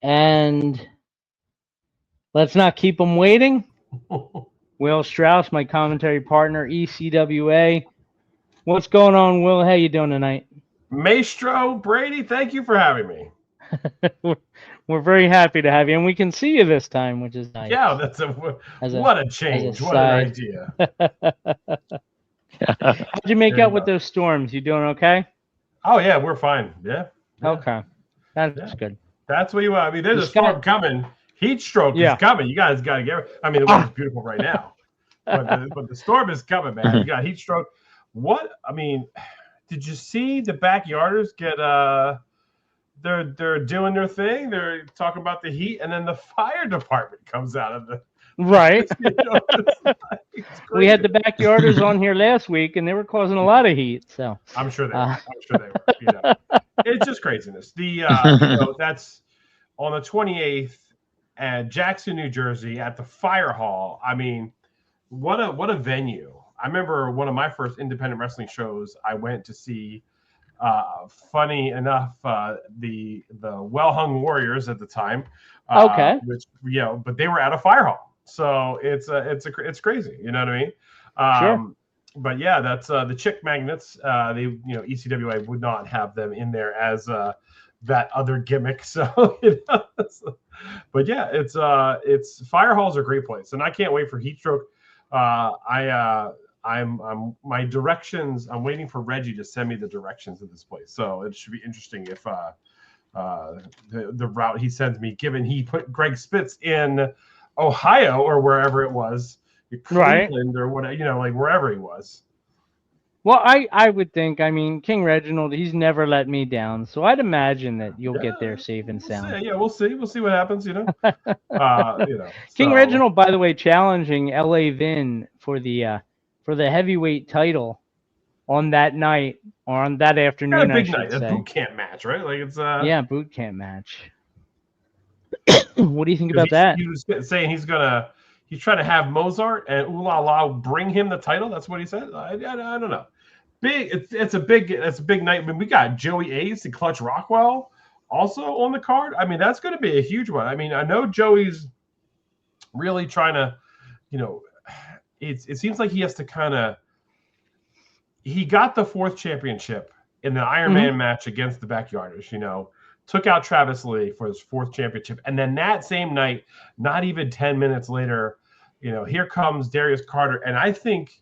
And let's not keep them waiting. Will Strouse, my commentary partner, ECWA. What's going on, Will? How you doing tonight? Maestro Brady, thank you for having me. we're, we're very happy to have you, and we can see you this time, which is nice. Yeah, As a what a as a change. What an side. idea. How'd you make There you out with go. those storms? You doing okay? Oh yeah, we're fine. Yeah, yeah, Okay, that's yeah. good. That's what you want. I mean, The there's a sky, storm coming. Heat stroke is yeah. coming. You guys got to get. I mean, the weather's Ah, beautiful right now, but the storm is coming, man. You got heat stroke. What? I mean, did you see the backyarders get they're doing their thing. They're talking about the heat, and then the fire department comes out of the. right. It's We had crazy. the backyarders on here last week, and they were causing a lot of heat. So, I'm sure they were. uh, I'm sure they were. It's just craziness. That's on the 28th at Jackson, New Jersey, at the Fire Hall. I mean, what a venue! I remember one of my first independent wrestling shows. I went to see. Funny enough, the Well Hung Warriors at the time, okay, which but they were at a fire hall, so it's crazy. You know what I mean? sure. But yeah, that's the chick magnets. They ECWA would not have them in there as that other gimmick. So but yeah, it's fire halls are a great place, and I can't wait for Heatstroke. I'm my directions. I'm waiting for Reggie to send me the directions of this place. So it should be interesting if the route he sends me, given he put Greg Spitz in Ohio or wherever it was, Right. Cleveland or whatever, like wherever he was. Well, I would think. I mean, King Reginald, he's never let me down, so I'd imagine that you'll get there Yeah, safe and we'll see. sound. Yeah, we'll see. We'll see what happens. King So Reginald, by the way, challenging LA Vin for the heavyweight title on that night or on that got a afternoon, I big night, should a say. boot camp match, right? Like it's Yeah, boot camp match. What do you think because about that? he was saying he's trying to have Mozart and Ooh La La bring him the title. That's what he said. I don't know. It's a big night. I mean, we got Joey Ace and Clutch Rockwell also on the card. I mean, that's going to be a huge one. I mean, I know Joey's really trying to, you know, it seems like he has to kind of. He got the fourth championship in the Iron Hmm. Man match against the Backyarders. Took out Travis Lee for his fourth championship, and then that same night, not even 10 minutes later, here comes Darius Carter, and I think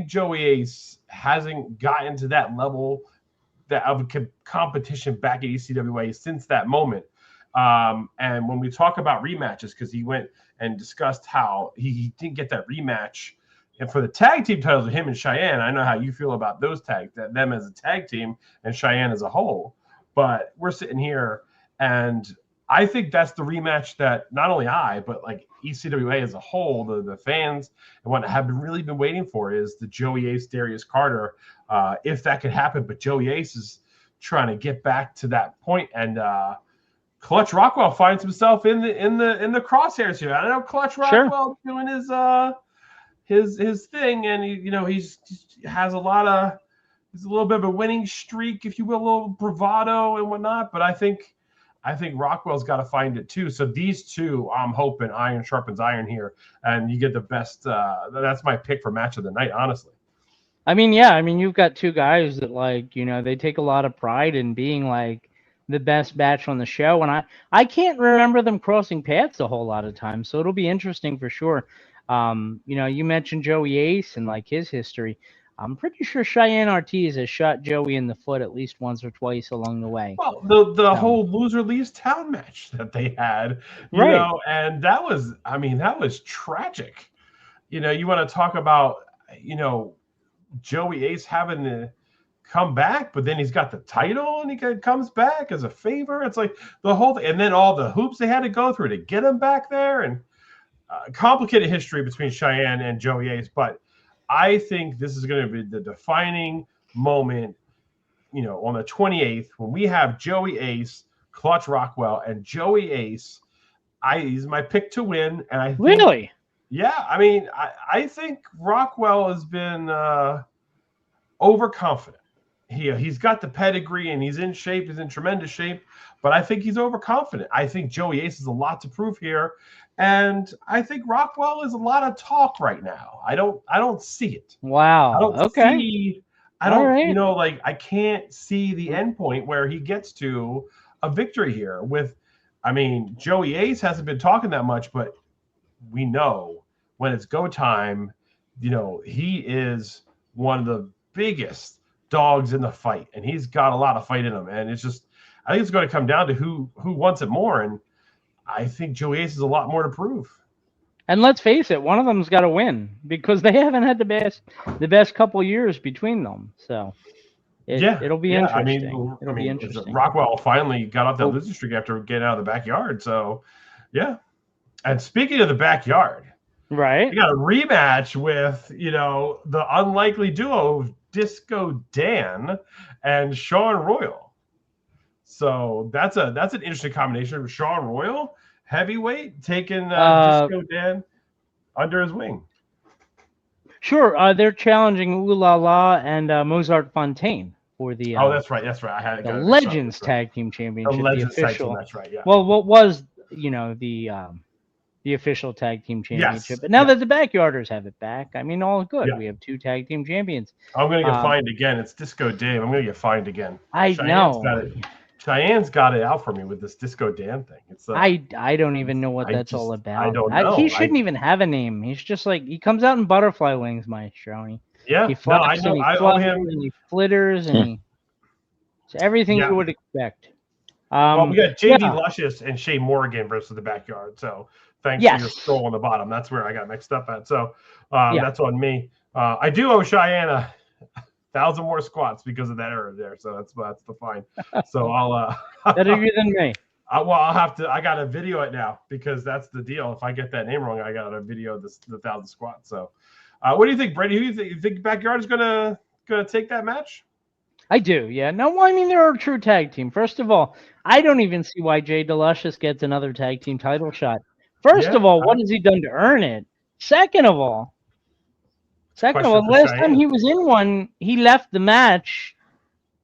Joey Ace hasn't gotten to that level that of competition back at ECWA since that moment. And when we talk about rematches, because he went and discussed how he didn't get that rematch, and for the tag team titles with him and Cheyenne, I know how you feel about those them as a tag team and Cheyenne as a whole. But we're sitting here, and I think that's the rematch that not only I, but like ECWA as a whole, the fans and what have really been waiting for is the Joey Ace Darius Carter, if that could happen. But Joey Ace is trying to get back to that point, and Clutch Rockwell finds himself in the crosshairs here. I know Clutch Sure. Rockwell doing his thing, and he has a lot of he's a little bit of a winning streak, if you will, a little bravado and whatnot. But I think Rockwell's got to find it too. So these two, I'm hoping iron sharpens iron here, and you get the best. That's my pick for match of the night, honestly. I mean, yeah, I mean, you've got two guys that they take a lot of pride in being like the best batch on the show, and I can't remember them crossing paths a whole lot of times, so it'll be interesting for sure. You mentioned Joey Ace and like his history. I'm pretty sure Cheyenne Ortiz has shot Joey in the foot at least once or twice along the way. Well, the So, whole loser leaves town match that they had, right. and that was tragic. You want to talk about you know Joey Ace having to come back, but then he's got the title and he comes back as a favor. It's like the whole thing, and then all the hoops they had to go through to get him back there, and complicated history between Cheyenne and Joey Ace. But I think this is going to be the defining moment, on the 28th when we have Joey Ace, Clutch Rockwell, and Joey Ace. He's my pick to win, and I think, Really? yeah, I mean, I think Rockwell has been overconfident. he's got the pedigree and he's in shape. He's in tremendous shape, but I think he's overconfident. I think Joey Ace has a lot to prove here, and I think Rockwell is a lot of talk right now. I don't see it. Wow. I don't Okay. see. I All don't. right. You know, like I can't see the end point where he gets to a victory here. I mean, Joey Ace hasn't been talking that much, but we know when it's go time, you know, he is one of the biggest dogs in the fight, and he's got a lot of fight in him. And it's just, I think it's going to come down to who wants it more. And I think Joey Ace has a lot more to prove. And let's face it, one of them's got to win because they haven't had the best couple years between them. So it'll be interesting. It'll be interesting. Rockwell finally got off that losing streak after getting out of the backyard. So, yeah. And speaking of the backyard, right, you got a rematch with, you know, the unlikely duo of Disco Dan and Sean Royal. So that's an interesting combination. Sean Royal, heavyweight, taking Disco Dan under his wing. Sure, they're challenging Ooh La La and Mozart Fontaine for the. That's right. I had the Legends Tag Team Championship. The Legends Tag Team. That's right. Yeah. Well, what was the official tag team championship? Yes, but now that the Backyarders have it back, I mean, all good. Yeah. We have 2 tag team champions. I'm gonna get fined again. It's Disco Dave. I'm gonna get fined again. I know. Cheyenne's got it out for me with this Disco Dan thing. It's I don't even know what that's all about. I don't know. He shouldn't even have a name. He's just like, he comes out in butterfly wings, Maestro. He flaps and he flutters and he flitters and it's everything you would expect. Well, we got JD Luscious and Shay Morgan versus the Backyard. So thanks for your scroll on the bottom. That's where I got mixed up at. So that's on me. I do owe Cheyenne 1,000 more squats because of that error there. So that's the fine. So I'll better you than me. I'll have to. I got to video it now because that's the deal. If I get that name wrong, I got to video the 1,000 squats. So, what do you think, Brady? Who do you think? You think Backyard is gonna take that match? I do. Yeah. No. I mean, they're a true tag team. First of all, I don't even see why Jay DeLucious gets another tag team title shot. First of all, what has he done to earn it? Second of all, last time he was in one, he left the match,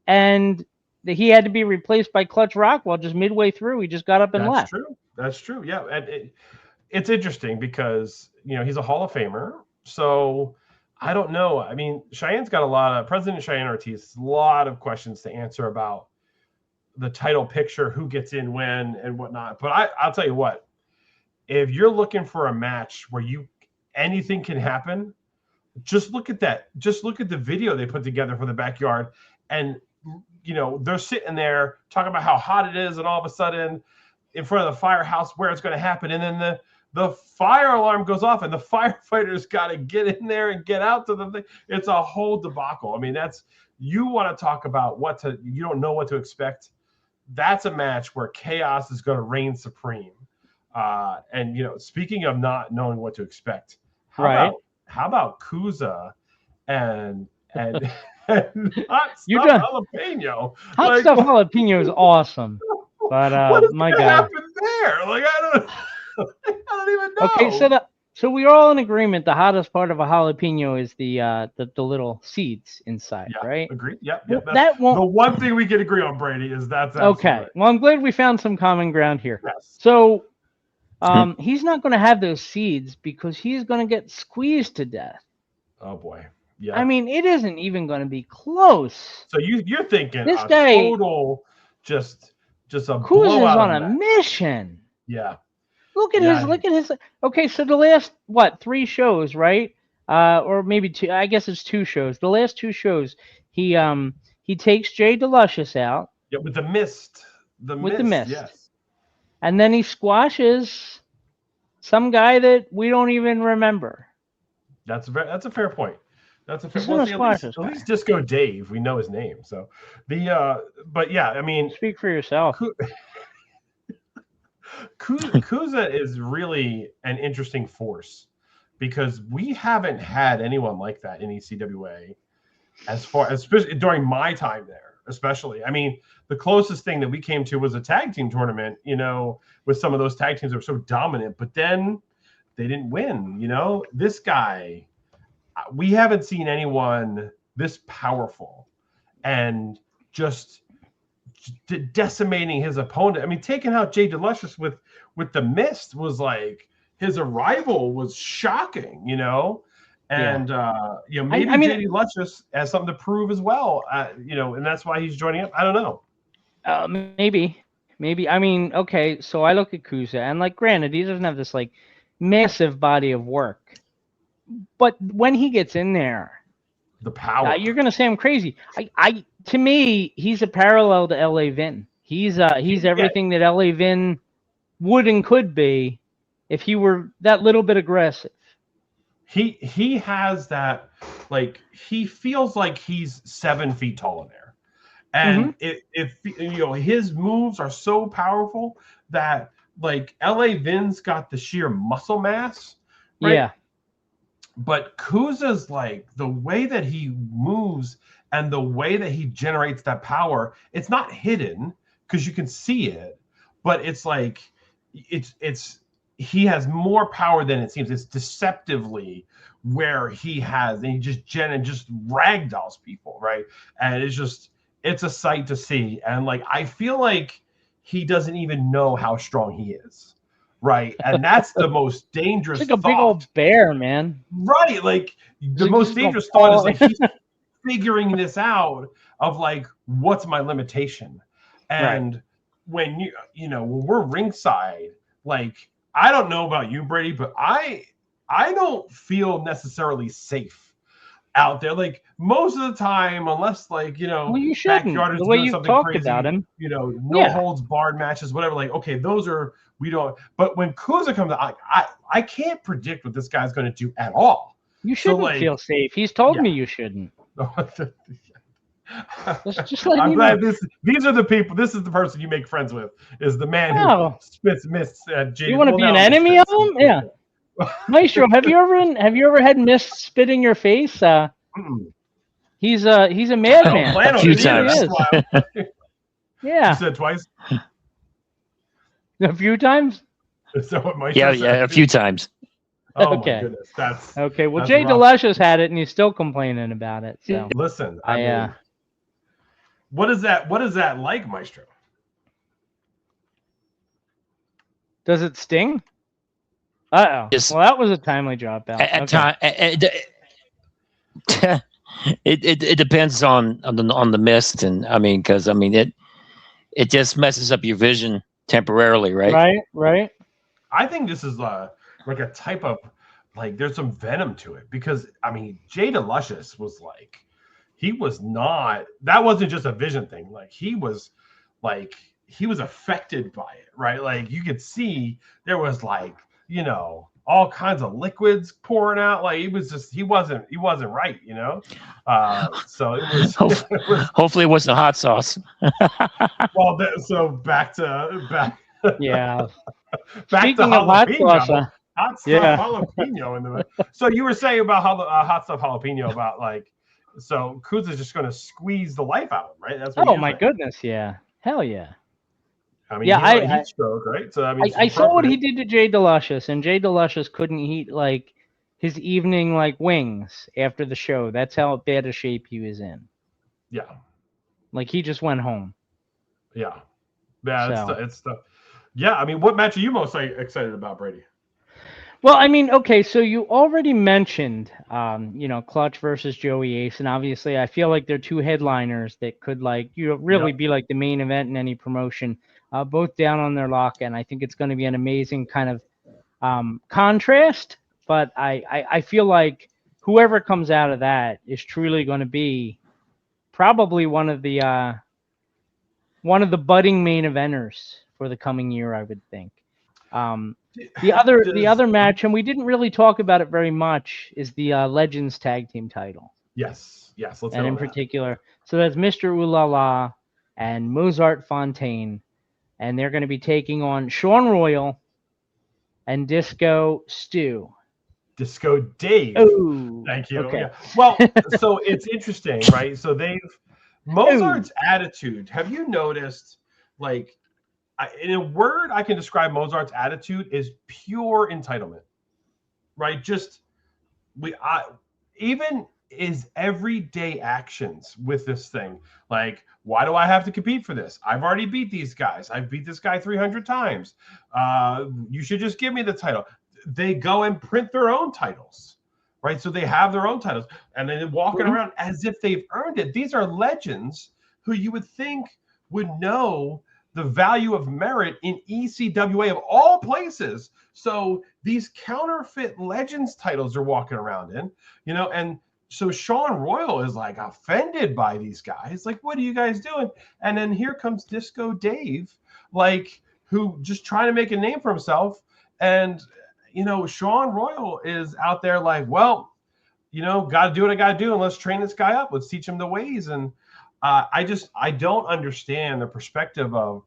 and he had to be replaced by Clutch Rockwell just midway through. He just got up and left. That's true. Yeah, and it's interesting because he's a Hall of Famer. So I don't know. I mean, Cheyenne's got President Cheyenne Ortiz, a lot of questions to answer about the title picture, who gets in when and whatnot. But I'll tell you what, if you're looking for a match where anything can happen, just look at that. Just look at the video they put together for the Backyard. And, they're sitting there talking about how hot it is. And all of a sudden in front of the firehouse where it's going to happen. And then the fire alarm goes off and the firefighters got to get in there and get out to the thing. It's a whole debacle. I mean, you want to talk about you don't know what to expect. That's a match where chaos is going to reign supreme. And, speaking of not knowing what to expect, how about Kuza and Hot Stuff Jalapeno? Hot Stuff Jalapeno is awesome. But what is my gonna God, happen there? Like I don't even know. Okay, so we're all in agreement. The hottest part of a jalapeno is the little seeds inside, right? Agreed. Yep. That won't. The one thing we can agree on, Brady, is that's okay. Right. Well, I'm glad we found some common ground here. Yes. So, he's not going to have those seeds because he's going to get squeezed to death. Oh boy. Yeah. I mean, it isn't even going to be close. So you're thinking this guy, total just a Kuza's blowout on a mission. Yeah. Look at his. Okay, so the last 3 shows, right? Or maybe 2. I guess it's 2 shows. The last 2 shows, he takes Jay DeLucious out. Yeah, with the mist. The mist. Yes. And then he squashes some guy that we don't even remember. That's a fair point. That's a fair point. At least Disco Dave, we know his name. So but yeah, I mean, speak for yourself. Kuza is really an interesting force because we haven't had anyone like that in ECWA especially during my time there, especially. I mean, the closest thing that we came to was a tag team tournament, with some of those tag teams that were so dominant, but then they didn't win, This guy, we haven't seen anyone this powerful and just decimating his opponent. I mean, taking out Jay Deluscious with the Mist was like, his arrival was shocking, you know. And you know, maybe J.D. Luscious has something to prove as well, you know, and that's why he's joining up. I don't know. Maybe. I mean, okay, so I look at Kuza, and like, granted, he doesn't have this like massive body of work, but when he gets in there, the power, you're gonna say I'm crazy. To me, he's a parallel to L.A. Vin. He's everything that L.A. Vin would and could be if he were that little bit aggressive. He has that, like, he feels like he's 7 feet tall in there, and if you know, his moves are so powerful that, like, L.A. Vin's got the sheer muscle mass, right? Yeah. But Kuza's, like, the way that he moves and the way that he generates that power, it's not hidden because you can see it, but it's like he has more power than it seems. It's deceptively where he has, and he just ragdolls people, right? And it's a sight to see. And like, I feel like he doesn't even know how strong he is, right? And that's the most dangerous. It's like a big old bear, man. Right, like the most dangerous thought is like, he's figuring this out of like, what's my limitation? And when when we're ringside, like, I don't know about you, Brady, but I don't feel necessarily safe out there. Like, most of the time, unless, like, well, you shouldn't. Backyarders The way doing you something talked crazy, about him, no holds barred matches, whatever. Like, okay, those are, we don't. But when Kuza comes out, I can't predict what this guy's going to do at all. You shouldn't feel safe. He's told me you shouldn't. Just I'm glad these are the people. This is the person you make friends with. Is the man who spits mists at James. You want to be an enemy of him? Yeah. Maestro, have you ever had mist spit in your face? He's a madman. A few times. Yeah. You said twice. A few times. Is that what Maestro said? Yeah, a few times. Oh my goodness, that's okay. Well, that's Jay rough. Deluscious had it, and he's still complaining about it. So listen, I mean, what is that like, Maestro? Does it sting? Well, that was a timely drop out. It depends on the mist, and I mean, because I mean it just messes up your vision temporarily, right? Right. I think this is like a type of, like, there's some venom to it, because I mean, Jay Deluscious was like, he was not, that wasn't just a vision thing. Like, he was affected by it, right? Like, you could see there was, like, all kinds of liquids pouring out. Like, it was just, he wasn't right, so it was, hopefully it wasn't hot sauce. Well, so back to yeah. back Speaking to of hot sauce, hot stuff jalapeno in the. So you were saying about hot stuff jalapeno, about, like, so Kuza's just going to squeeze the life out of him, right? That's what. Oh my goodness, yeah, hell yeah. I mean, I heat stroke, right? So I mean, I saw what he did to Jay Deluscious, and Jay Deluscious couldn't eat, like, his evening, like, wings after the show. That's how bad a shape he was in. Yeah. Like, he just went home. Yeah. Yeah. It's the. Yeah, I mean, what match are you most excited about, Brady? Well, I mean, okay, so you already mentioned, Clutch versus Joey Ace, and obviously I feel like they're two headliners that could, like, really be like the main event in any promotion, both down on their lock, and I think it's going to be an amazing kind of contrast, but I feel like whoever comes out of that is truly going to be probably one of the budding main eventers for the coming year, I would think. The other match, and we didn't really talk about it very much, is the Legends Tag Team title. Yes. Let's and in particular, so that's Mr. Ooh La La and Mozart Fontaine, and they're going to be taking on Sean Royal and Disco Stu. Disco Dave. Oh, thank you. Okay. Yeah. Well, so it's interesting, right? So Mozart's attitude. Have you noticed, like, in a word I can describe Mozart's attitude is pure entitlement, right? Just even is everyday actions with this thing. Like, why do I have to compete for this? I've already beat these guys. I've beat this guy 300 times. You should just give me the title. They go and print their own titles, right? So they have their own titles, and then they're walking around as if they've earned it. These are legends who you would think would know the value of merit in ECWA of all places. So these counterfeit legends titles are walking around in, and so Sean Royal is like offended by these guys. Like, what are you guys doing? And then here comes Disco Dave, like, who just trying to make a name for himself. And, Sean Royal is out there like, well, got to do what I got to do. And let's train this guy up. Let's teach him the ways. And I don't understand the perspective of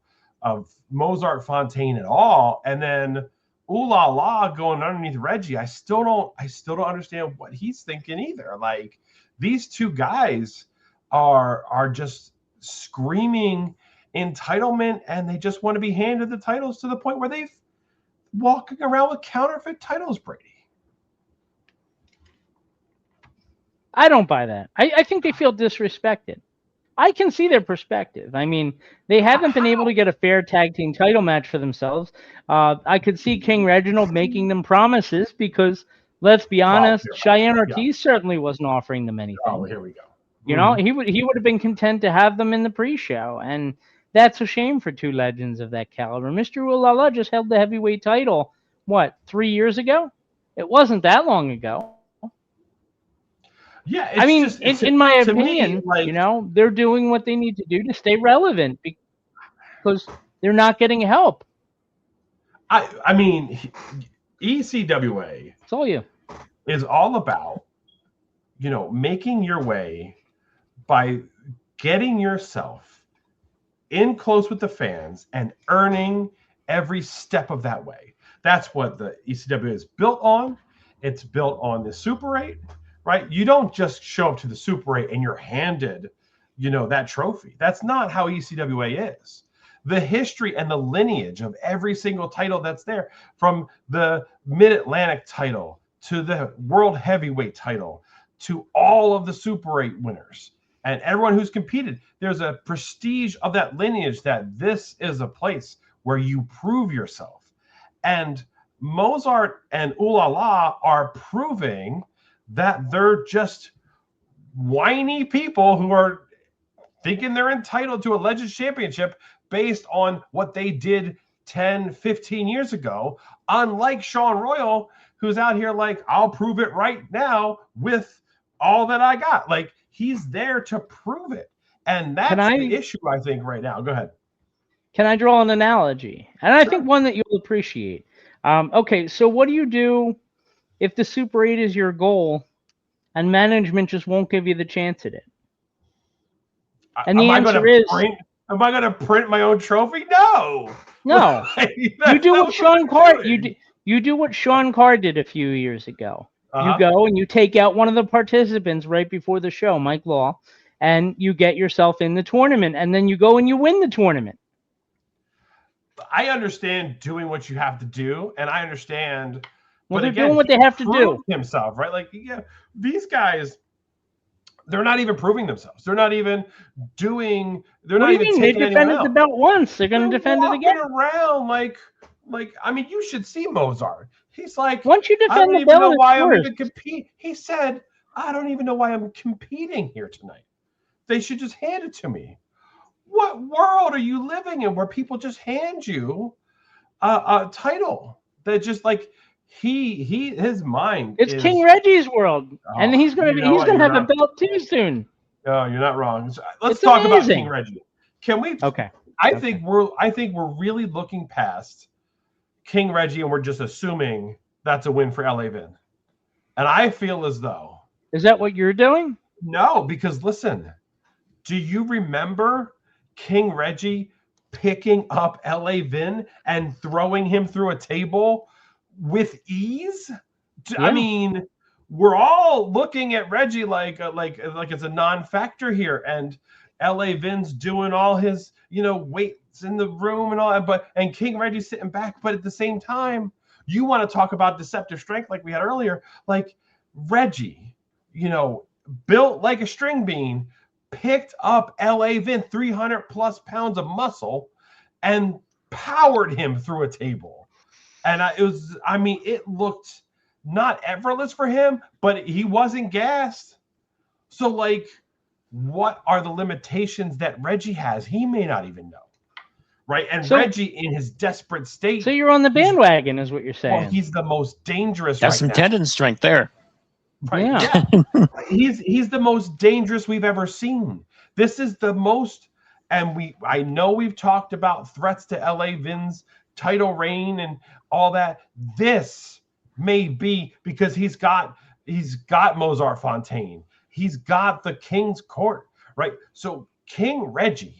Mozart Fontaine at all. And then Ooh La La going underneath Reggie. I still don't understand what he's thinking either. Like, these two guys are just screaming entitlement, and they just want to be handed the titles to the point where they've walking around with counterfeit titles, Brady. I don't buy that. I think they feel disrespected. I can see their perspective. I mean, they haven't been able to get a fair tag team title match for themselves. I could see King Reginald making them promises because, let's be honest, Cheyenne Ortiz certainly wasn't offering them anything. Oh, here we go. He would have been content to have them in the pre-show, and that's a shame for two legends of that caliber. Mr. Ulala just held the heavyweight title, 3 years ago? It wasn't that long ago. Yeah, I mean, in my opinion, they're doing what they need to do to stay relevant because they're not getting help. I mean, ECWA it's all you. Is all about, making your way by getting yourself in close with the fans and earning every step of that way. That's what the ECWA is built on. It's built on the Super 8. Right? You don't just show up to the Super 8 and you're handed, that trophy. That's not how ECWA is. The history and the lineage of every single title that's there, from the Mid-Atlantic title to the World Heavyweight title to all of the Super 8 winners and everyone who's competed, there's a prestige of that lineage that this is a place where you prove yourself. And Mozart and Ooh La La are proving that they're just whiny people who are thinking they're entitled to a Legends Championship based on what they did 10, 15 years ago, unlike Sean Royal, who's out here like, I'll prove it right now with all that I got. Like, he's there to prove it. And that's the issue, I think, right now. Go ahead. Can I draw an analogy? And I think one that you'll appreciate. Okay, so what do you do if the Super 8 is your goal and management just won't give you the chance at it? And the answer is... Am I going to print my own trophy? No. No. You do what Sean Carr... You do what Sean Carr did a few years ago. You go and you take out one of the participants right before the show, Mike Law, and you get yourself in the tournament, and then you go and you win the tournament. I understand doing what you have to do, and I understand... Well, they're doing what they have to do. Himself, right? Like, these guys, they're not even proving themselves. They're not even doing. They're not even. They defended the belt once. They're going to defend it again. Around like. I mean, you should see Mozart. He's like, once you defend I don't the even belt, know why I'm even compete. He said, I don't even know why I'm competing here tonight. They should just hand it to me. What world are you living in where people just hand you a title that just like. His mind. It's King Reggie's world, and he's gonna have a belt too soon. No, you're not wrong. Let's talk about King Reggie. Can we? Okay. I think we're really looking past King Reggie, and we're just assuming that's a win for LA Vin. And I feel as though. Is that what you're doing? No, because listen, do you remember King Reggie picking up LA Vin and throwing him through a table with ease? Yeah. I mean, we're all looking at Reggie like it's a non-factor here, and LA Vin's doing all his weights in the room and all that, and King Reggie's sitting back. But at the same time, you want to talk about deceptive strength like we had earlier. Like Reggie, built like a string bean, picked up LA Vin, 300 plus pounds of muscle, and powered him through a table. And it looked not effortless for him, but he wasn't gassed. So, like, what are the limitations that Reggie has? He may not even know. Right. And so, Reggie, in his desperate state. So you're on the bandwagon, is what you're saying. Well, he's the most dangerous. That's some tendon strength there. Right. Yeah. He's the most dangerous we've ever seen. This is the most, and I know we've talked about threats to LA Vin's title reign and all that. This may be because he's got Mozart Fontaine. He's got the King's Court, right? So King Reggie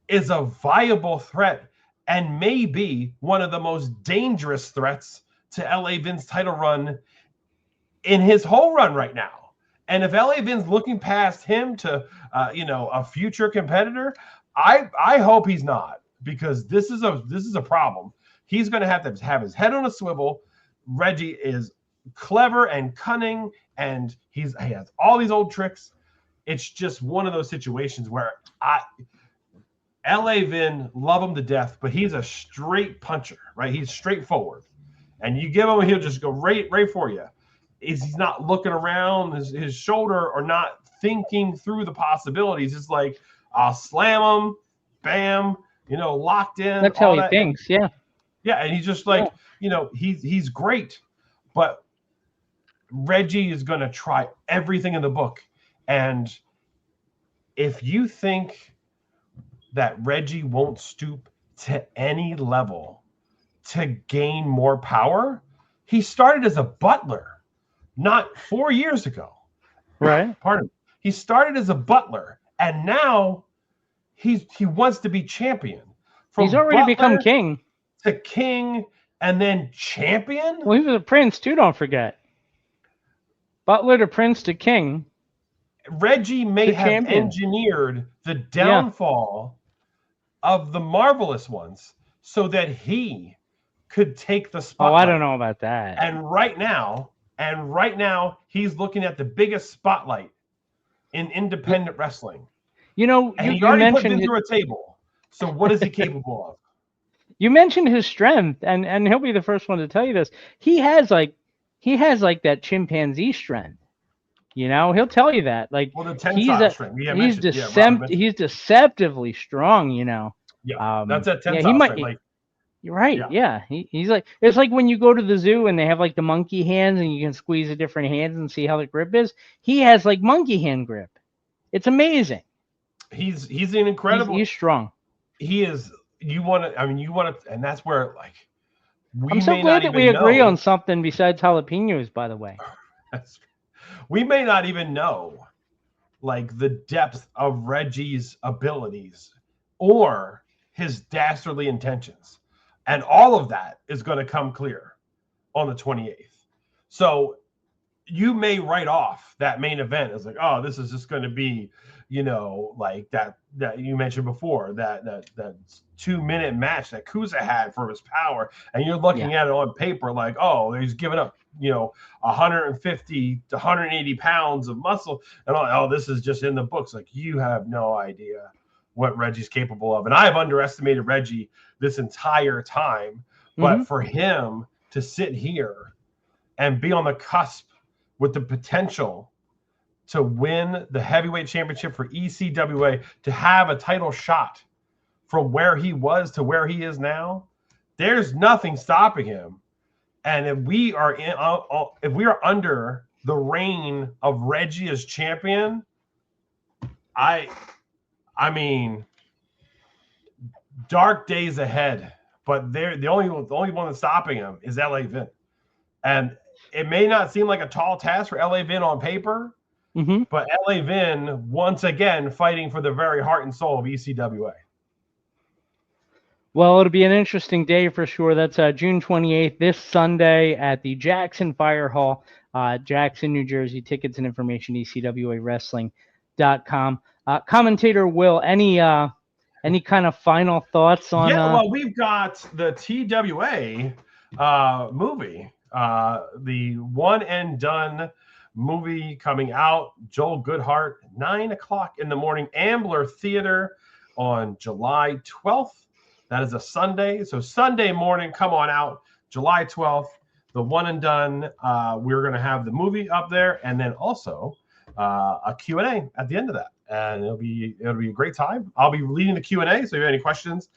is a viable threat and may be one of the most dangerous threats to LA Vin's title run in his whole run right now. And if LA Vin's looking past him to, a future competitor, I hope he's not, because this is a problem. He's going to have his head on a swivel. Reggie is clever and cunning, and he has all these old tricks. It's just one of those situations where LA Vin, love him to death, but he's a straight puncher, right? He's straightforward. And you give him, he'll just go right for you. He's not looking around his shoulder or not thinking through the possibilities. It's like, I'll slam him, bam, locked in. That's how he thinks, yeah. Yeah, and he's just like, he's great. But Reggie is going to try everything in the book. And if you think that Reggie won't stoop to any level to gain more power, he started as a butler not 4 years ago. Right. Pardon me. He started as a butler, and now he wants to be champion. He's already become king. To king and then champion? Well, he was a prince too, don't forget. Butler to prince to king. Reggie may have engineered the downfall of the Marvelous Ones so that he could take the spotlight. Oh, I don't know about that. And right now, he's looking at the biggest spotlight in independent wrestling. You already put him through a table. So what is he capable of? You mentioned his strength, and he'll be the first one to tell you this. He has that chimpanzee strength. He'll tell you that. Like, well, the tensile strength. He's deceptively strong. Yeah, that's a tensile strength. Like, you're right. Yeah, he's like, it's like when you go to the zoo and they have like the monkey hands and you can squeeze the different hands and see how the grip is. He has like monkey hand grip. It's amazing. He's an incredible. He's strong. He is. You want to, and that's where, like, I'm so glad that we agree on something besides jalapenos, by the way. We may not even know, like, the depth of Reggie's abilities or his dastardly intentions. And all of that is going to come clear on the 28th. So you may write off that main event as like, oh, this is just going to be, like that you mentioned before, that 2-minute match that Kuza had for his power. And you're looking at it on paper like, oh, he's giving up, 150 to 180 pounds of muscle. And oh, this is just in the books. Like, you have no idea what Reggie's capable of. And I've underestimated Reggie this entire time. But for him to sit here and be on the cusp with the potential to win the heavyweight championship for ECWA, to have a title shot from where he was to where he is now, there's nothing stopping him. And if we are under the reign of Reggie as champion, I mean, dark days ahead. But the only one that's stopping him is LA Vin. And it may not seem like a tall task for LA Vin on paper, but LA Vin, once again, fighting for the very heart and soul of ECWA. Well, it'll be an interesting day for sure. That's June 28th, this Sunday at the Jackson Fire Hall, Jackson, New Jersey. Tickets and information, ECWAWrestling.com. Commentator Will, any kind of final thoughts on? Well, we've got the TWA movie, the One and Done movie coming out. Joel Goodhart, 9 o'clock in the morning, Ambler Theater on July 12th. That is a Sunday. So Sunday morning, come on out, July 12th, the one and done. We're going to have the movie up there, and then also a Q&A at the end of that. And it'll be a great time. I'll be leading the Q&A, so if you have any questions,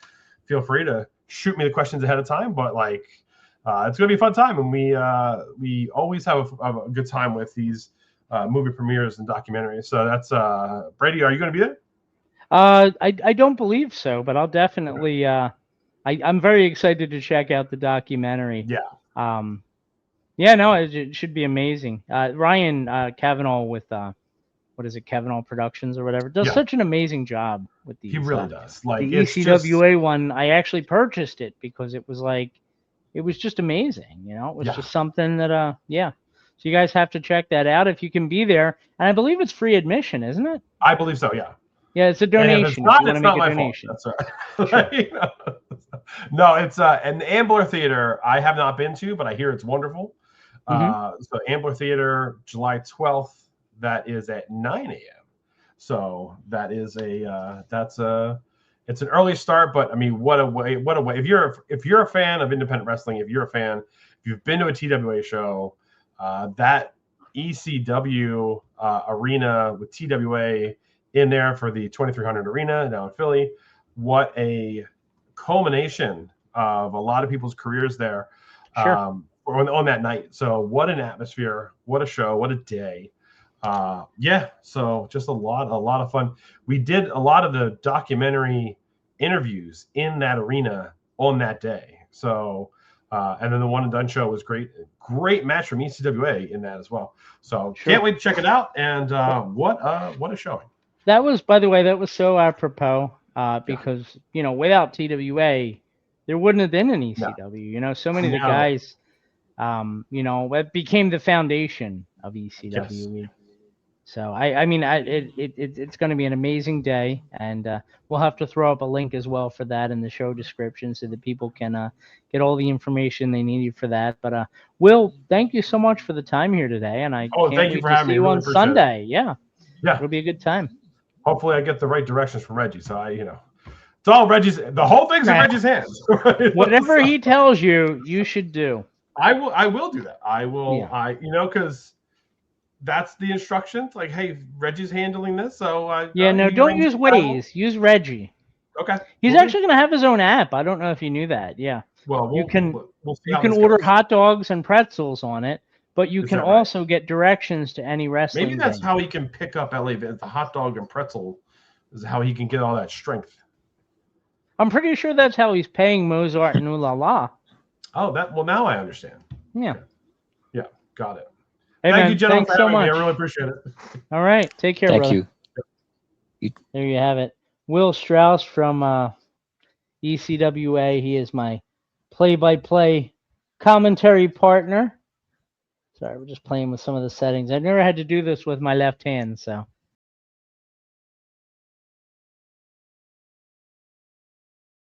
feel free to shoot me the questions ahead of time. But like, it's going to be a fun time, and we always have a good time with these movie premieres and documentaries. So that's Brady. Are you going to be there? I don't believe so, but I'll definitely. I'm very excited to check out the documentary. Yeah. Yeah, no, it should be amazing. Ryan Cavanaugh with what is it, Cavanaugh Productions or whatever, does such an amazing job with these. He really does. Like the ECWA one, I actually purchased it because it was just amazing. You know, it was just something that yeah. So you guys have to check that out if you can be there, and I believe it's free admission, isn't it? I believe so. Yeah. Yeah, it's a donation. If it's not, if you it's want to not make a my donation. fault. That's right. You know? No, it's an Ambler Theater. I have not been to, but I hear it's wonderful. So Ambler Theater, July 12th. That is at 9 a.m. So that is it's an early start, but I mean, what a way! If you're a fan of independent wrestling, if you've been to a TWA show, that ECW arena with TWA in there for the 2300 arena down in Philly, what a culmination of a lot of people's careers there on that night. So what an atmosphere, what a show, what a day. So just a lot of fun. We did a lot of the documentary interviews in that arena on that day. So and then the one and done show was great match from ECWA in that as well. So can't wait to check it out. And what a showing. That was, by the way, that was so apropos because you know, without TWA there wouldn't have been an ECW. You know, so many of the guys you know, it became the foundation of ECW. Yes. So I mean, it's going to be an amazing day, and we'll have to throw up a link as well for that in the show description so that people can get all the information they needed for that. But Will, thank you so much for the time here today, and I can't thank wait you for to having see me. you Really on Sunday. Yeah, it'll be a good time. Hopefully, I get the right directions from Reggie. So it's all Reggie's. The whole thing's in Reggie's hands. Whatever he tells you, you should do. I will do that. I will. Yeah. Because that's the instructions. Like, hey, Reggie's handling this, so don't use Waze. Use Reggie. Okay. He's actually going to have his own app. I don't know if you knew that. Yeah. Well, you can order hot dogs and pretzels on it, but you can also get directions to any wrestling. Maybe that's how he can pick up LA. The hot dog and pretzel is how he can get all that strength. I'm pretty sure that's how he's paying Mozart and Ooh La La. Oh, now I understand. Yeah. Yeah, got it. Hey, Thank you, gentlemen, thanks so much. I really appreciate it. All right. Take care, Thank brother. you. There you have it. Will Strouse from ECWA. He is my play-by-play commentary partner. Sorry, we're just playing with some of the settings. I've never had to do this with my left hand, so